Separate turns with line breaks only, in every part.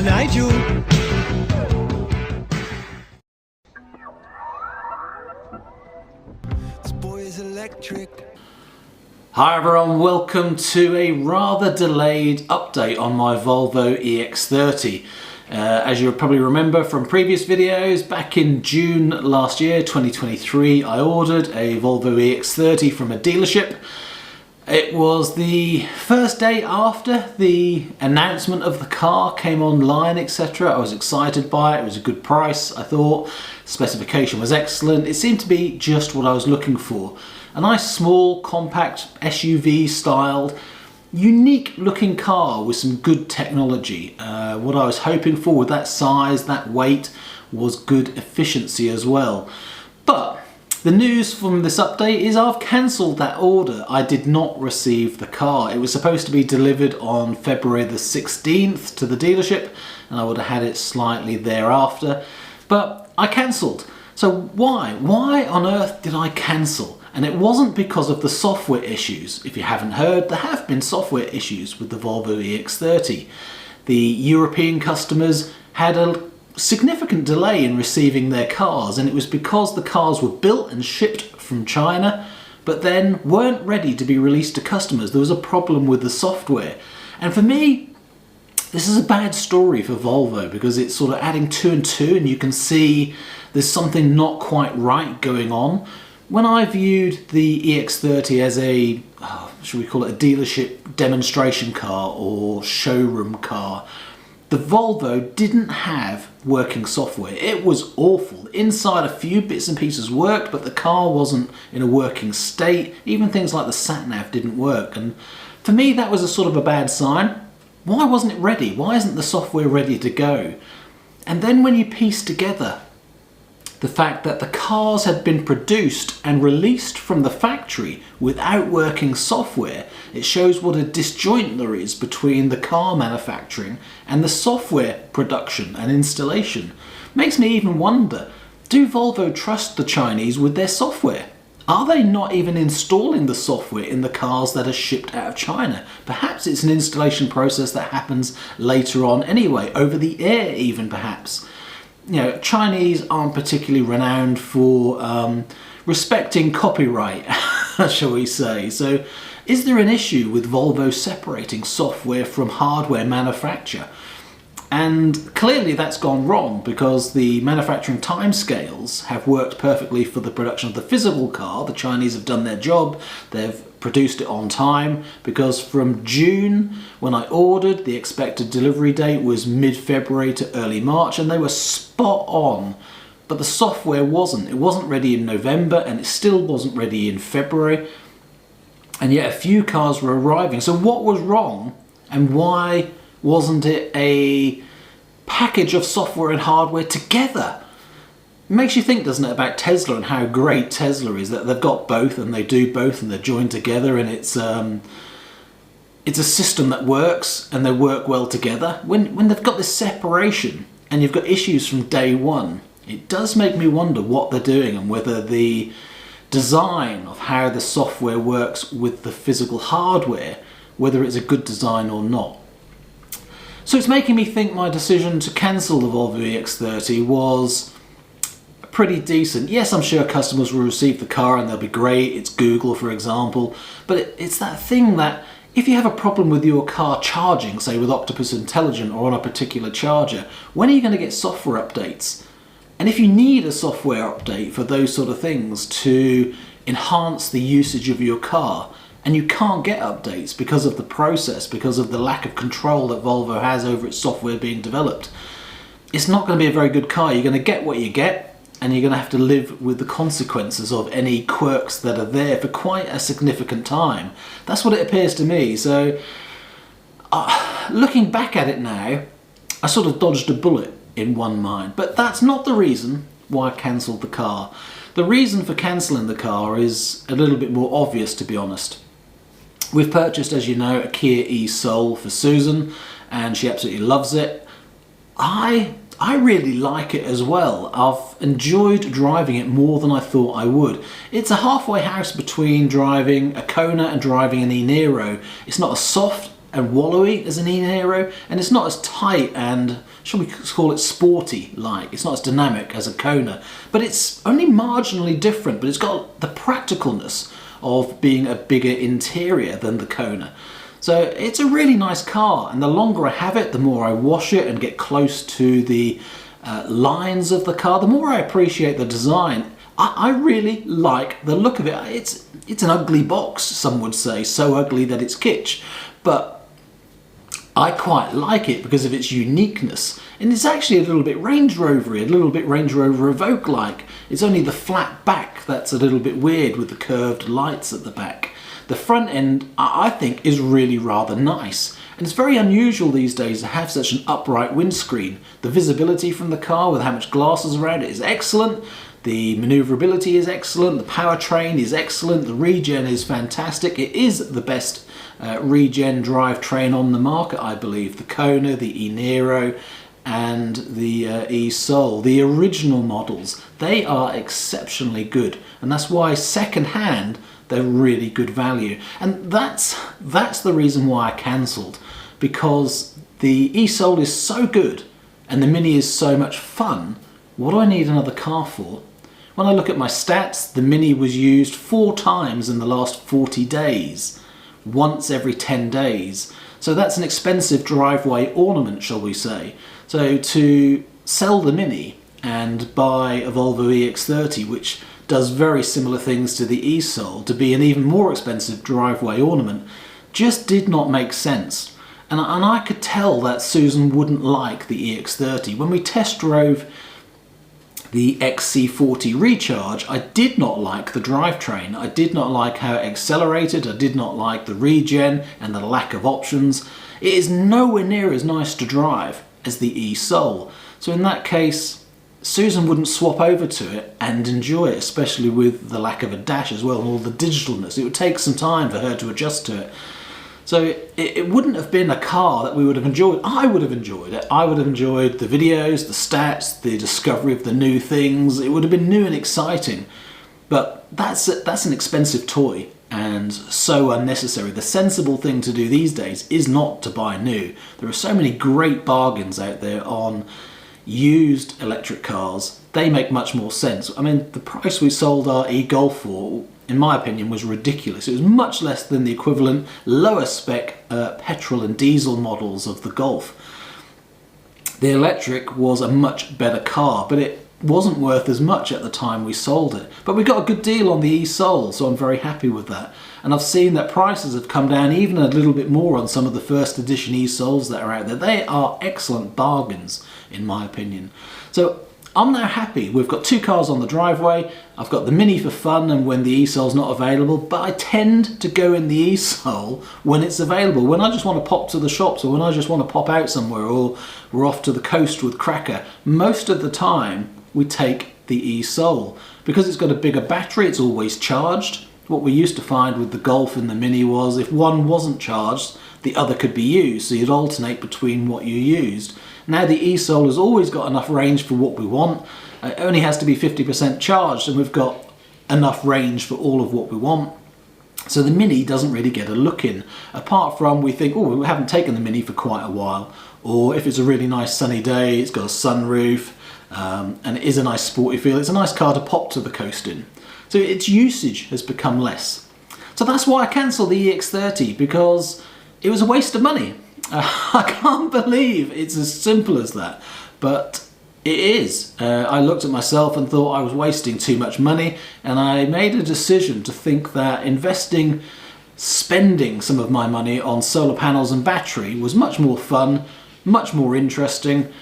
Nigel. This boy is electric.
Hi everyone, welcome to a rather delayed update on my Volvo EX30. As you'll probably remember from previous videos, back in June last year, 2023, I ordered a Volvo EX30 from a dealership. It was the first day after the announcement of the car came online, etc. I was excited by it. It was a good price, I thought. Specification was excellent. It seemed to be just what I was looking for. A nice small, compact, SUV styled, unique looking car with some good technology. What I was hoping for with that size, that weight, was good efficiency as well. But the news from this update is I've cancelled that order. I did not receive the car. It was supposed to be delivered on February the 16th to the dealership, and I would have had it slightly thereafter. But I cancelled. So why? Why on earth did I cancel? And it wasn't because of the software issues. If you haven't heard, there have been software issues with the Volvo EX30. The European customers had a significant delay in receiving their cars, and it was because the cars were built and shipped from China but then weren't ready to be released to customers. There was a problem with the software, and for me this is a bad story for Volvo because it's sort of adding two and two, and you can see there's something not quite right going on. When I viewed the EX30 as a, should we call it a dealership demonstration car or showroom car, the Volvo didn't have working software. It was awful. Inside a few bits and pieces worked, but the car wasn't in a working state. Even things like the sat-nav didn't work. And for me, that was a sort of a bad sign. Why wasn't it ready? Why isn't the software ready to go? And then when you piece together the fact that the cars had been produced and released from the factory without working software, it shows what a disjoint there is between the car manufacturing and the software production and installation. Makes me even wonder, do Volvo trust the Chinese with their software? Are they not even installing the software in the cars that are shipped out of China? Perhaps it's an installation process that happens later on anyway, over the air even perhaps. You know, Chinese aren't particularly renowned for respecting copyright, shall we say. So is there an issue with Volvo separating software from hardware manufacture? And clearly that's gone wrong because the manufacturing timescales have worked perfectly for the production of the physical car. The Chinese have done their job. They've produced it on time, because from June, when I ordered, the expected delivery date was mid-February to early March, and they were spot on. But the software wasn't. It wasn't ready in November, and it still wasn't ready in February. And yet a few cars were arriving. So what was wrong, and why wasn't it a package of software and hardware together? It makes you think, doesn't it, about Tesla and how great Tesla is, that they've got both and they do both and they're joined together, and it's a system that works and they work well together. When they've got this separation and you've got issues from day one, it does make me wonder what they're doing and whether the design of how the software works with the physical hardware, whether it's a good design or not. So it's making me think my decision to cancel the Volvo EX30 was pretty decent. Yes, I'm sure customers will receive the car and they'll be great. It's Google, for example. But it's that thing that if you have a problem with your car charging, say with Octopus Intelligent or on a particular charger, when are you going to get software updates? And if you need a software update for those sort of things to enhance the usage of your car, and you can't get updates because of the process, because of the lack of control that Volvo has over its software being developed, it's not going to be a very good car. You're going to get what you get, and you're going to have to live with the consequences of any quirks that are there for quite a significant time. That's what it appears to me. So looking back at it now, I sort of dodged a bullet in one mind, but that's not the reason why I cancelled the car. The reason for cancelling the car is a little bit more obvious, to be honest. We've purchased, as you know, a Kia e-Soul for Susan, and she absolutely loves it. I really like it as well. I've enjoyed driving it more than I thought I would. It's a halfway house between driving a Kona and driving an e-Niro. It's not as soft and wallowy as an e-Niro, and it's not as tight and, shall we call it, sporty like. It's not as dynamic as a Kona, but it's only marginally different, but it's got the practicalness of being a bigger interior than the Kona. So it's a really nice car, and the longer I have it, the more I wash it and get close to the lines of the car, the more I appreciate the design. I really like the look of it. It's an ugly box, some would say, so ugly that it's kitsch, but I quite like it because of its uniqueness. And it's actually a little bit Range Rover-y, a little bit Range Rover Evoque-like. It's only the flat back that's a little bit weird with the curved lights at the back. The front end, I think, is really rather nice. And it's very unusual these days to have such an upright windscreen. The visibility from the car with how much glass is around it is excellent. The manoeuvrability is excellent. The powertrain is excellent. The regen is fantastic. It is the best regen drivetrain on the market, I believe. The Kona, the e-Niro, and the e-Soul, the original models, they are exceptionally good. And that's why second-hand, they're really good value. And that's the reason why I cancelled, because the e-Soul is so good and the Mini is so much fun. What do I need another car for? When I look at my stats, the Mini was used 4 times in the last 40 days, once every 10 days. So that's an expensive driveway ornament, shall we say. So to sell the Mini and buy a Volvo EX30, which does very similar things to the e-Soul, to be an even more expensive driveway ornament, just did not make sense. And I could tell that Susan wouldn't like the EX30. When we test drove the XC40 Recharge, I did not like the drivetrain. I did not like how it accelerated. I did not like the regen and the lack of options. It is nowhere near as nice to drive as the e-Soul. So in that case, Susan wouldn't swap over to it and enjoy it, especially with the lack of a dash as well and all the digitalness. It would take some time for her to adjust to it. So it wouldn't have been a car that we would have enjoyed. I would have enjoyed it. I would have enjoyed the videos, the stats, the discovery of the new things. It would have been new and exciting. But that's an expensive toy and so unnecessary. The sensible thing to do these days is not to buy new. There are so many great bargains out there on used electric cars. They make much more sense. I mean, the price we sold our e-Golf for, in my opinion, was ridiculous. It was much less than the equivalent lower spec petrol and diesel models of the Golf. The electric was a much better car, but it wasn't worth as much at the time we sold it. But we got a good deal on the e-Soul, so I'm very happy with that. And I've seen that prices have come down even a little bit more on some of the first edition e-Souls that are out there. They are excellent bargains, in my opinion. So I'm now happy. We've got 2 cars on the driveway. I've got the Mini for fun and when the e-Soul's not available, but I tend to go in the e-Soul when it's available. When I just want to pop to the shops or when I just want to pop out somewhere or we're off to the coast with Cracker, most of the time we take the e-Soul. Because it's got a bigger battery, it's always charged. What we used to find with the Golf and the Mini was if one wasn't charged, the other could be used, so you'd alternate between what you used. Now the e-Soul has always got enough range for what we want. It only has to be 50% charged and we've got enough range for all of what we want. So the Mini doesn't really get a look in, apart from we think, oh, we haven't taken the Mini for quite a while. Or if it's a really nice sunny day, it's got a sunroof, and it is a nice sporty feel. It's a nice car to pop to the coast in. So its usage has become less. So that's why I cancelled the EX30, because it was a waste of money. I can't believe it's as simple as that, but it is. I looked at myself and thought I was wasting too much money, and I made a decision to think that spending some of my money on solar panels and battery was much more fun, much more interesting,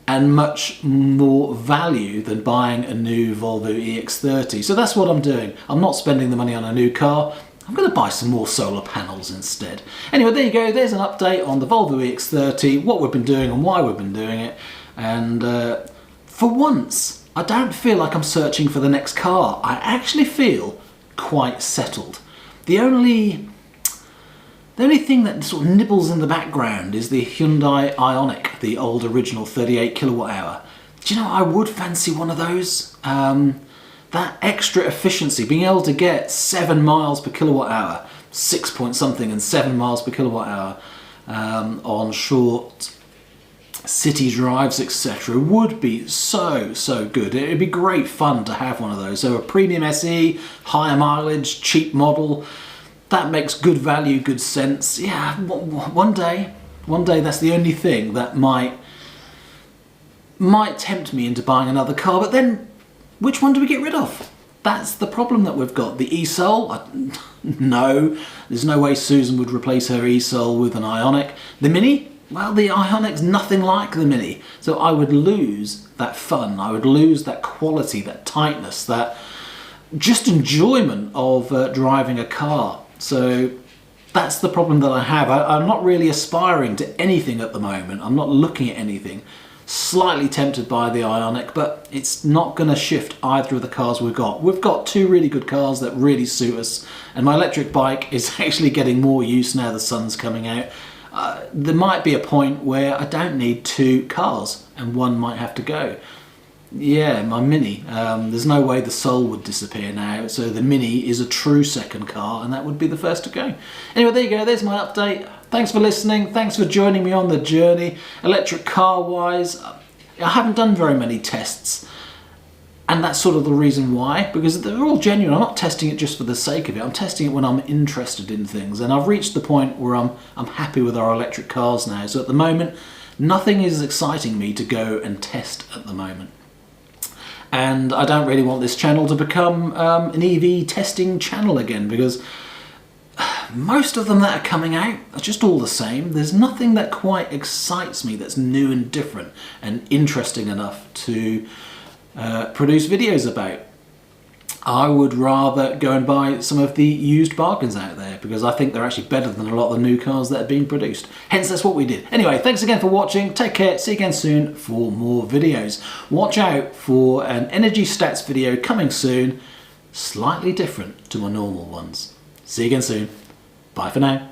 and much more value than buying a new Volvo EX30. So that's what I'm doing. I'm not spending the money on a new car. I'm going to buy some more solar panels instead. Anyway, there you go. There's an update on the Volvo EX30, what we've been doing and why we've been doing it. And for once, I don't feel like I'm searching for the next car. I actually feel quite settled. The only thing that sort of nibbles in the background is the Hyundai Ioniq, the old original 38 kilowatt hour. Do you know, I would fancy one of those. That extra efficiency, being able to get 7 miles per kilowatt hour, 6 point something and 7 miles per kilowatt hour on short city drives, etc. would be so good. It'd be great fun to have one of those. So a premium SE, higher mileage, cheap model, that makes good value, good sense. Yeah, one day that's the only thing that might tempt me into buying another car. But then which one do we get rid of? That's the problem that we've got. The e-Soul, no, there's no way Susan would replace her e-Soul with an Ioniq. The Mini, well, the Ioniq's nothing like the Mini. So I would lose that fun, I would lose that quality, that tightness, that just enjoyment of driving a car. So that's the problem that I have. I'm not really aspiring to anything at the moment. I'm not looking at anything. Slightly tempted by the Ioniq, but it's not going to shift either of the cars we've got. We've got two really good cars that really suit us, and my electric bike is actually getting more use now the sun's coming out. There might be a point where I don't need two cars and one might have to go. Yeah, my Mini. There's no way the Soul would disappear now, so the Mini is a true second car and that would be the first to go. Anyway, there you go, there's my update. Thanks for listening, thanks for joining me on the journey. Electric car wise, I haven't done very many tests, and that's sort of the reason why, because they're all genuine. I'm not testing it just for the sake of it, I'm testing it when I'm interested in things, and I've reached the point where I'm happy with our electric cars now. So at the moment, nothing is exciting me to go and test at the moment. And I don't really want this channel to become an EV testing channel again, because most of them that are coming out are just all the same. There's nothing that quite excites me that's new and different and interesting enough to produce videos about. I would rather go and buy some of the used bargains out there, because I think they're actually better than a lot of the new cars that are being produced. Hence, that's what we did. Anyway, thanks again for watching. Take care. See you again soon for more videos. Watch out for an energy stats video coming soon, slightly different to my normal ones. See you again soon. Bye for now.